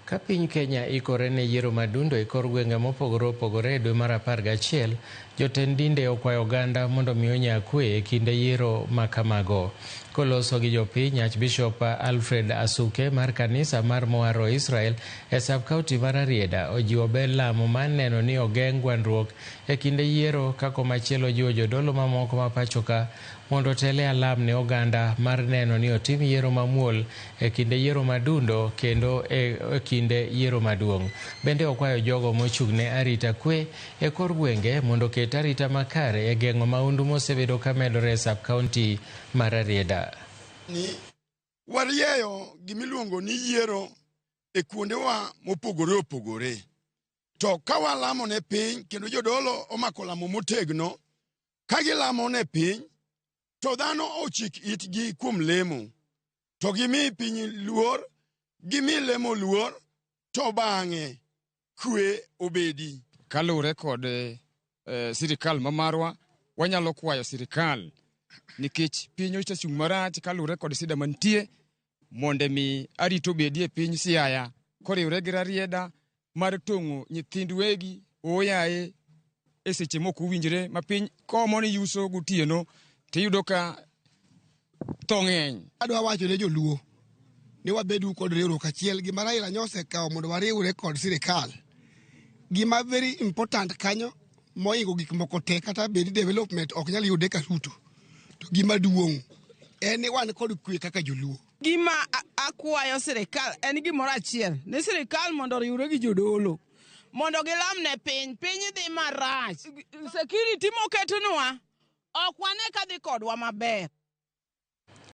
Ka piny Kenya ikore ne yiero madundo e kor gwenge mopogore opogore e dwe mar 11, jotend dinde okwayo oganda mondo mi onya kwe e kinde yiero ma kamago. Koloso gi jopiny, Archbishop Alfred Asuke mar kanisa mar Moaro Israel e sub-county mar Rarieda ojiwo ber lamo mar neno ni ogeng' gwandruok e kinde yiero, ka komachielo jiwo jodolo mamoko ma pachoka mondo tele alam ne oganda mar neno ni otim yiero mamuol e kinde yiero madundo kendo e kinde yiero maduong'. Bende okwayo jogo mochung' ne arita kwe e kor gwenge mondo ket arita makare e geng'o maundu mosebedo ka medore e sub-county mar Rarieda. Ni warieyo gimiluongo ni yiero e kuondewa mopogore opogore. To ka walamo ne piny kendo jodolo omako lamo motegno, ka gilamo ne piny, to dhano ochik itgi kuom lemo. To gimi piny luor, gimi lemo luor, to bang'e kwe obedi. Kalure kod sirikal mamarwa, wanyalo kwayo sirikal nikech piny ochung' marach kalure kod sida mantie, mondo mi arito bedie piny Siaya koriwre gi Rarieda mar tong'o nyithind wegi oyaye e seche moko winjre ma piny komo ni yuso gotieno tiyudo ka tho ng'eny. Adwa wacho ne joluo ni wabedu kod riwruok achiel. Gima Raila nyose kawo mondo wariwre kod sirikal, gima very important kanyo moingo gik moko te, kata bedi development ok nyal yude ka Ruto. To gima duong' en ni wan kod kwe kaka joluo. Gima akwayo sirikal en gimoro achiel, ni sirikal mondo riwre gi jodolo mondo gilam ne piny dhi marach. Security moketunwa ok wane ka dhi kodwa maber.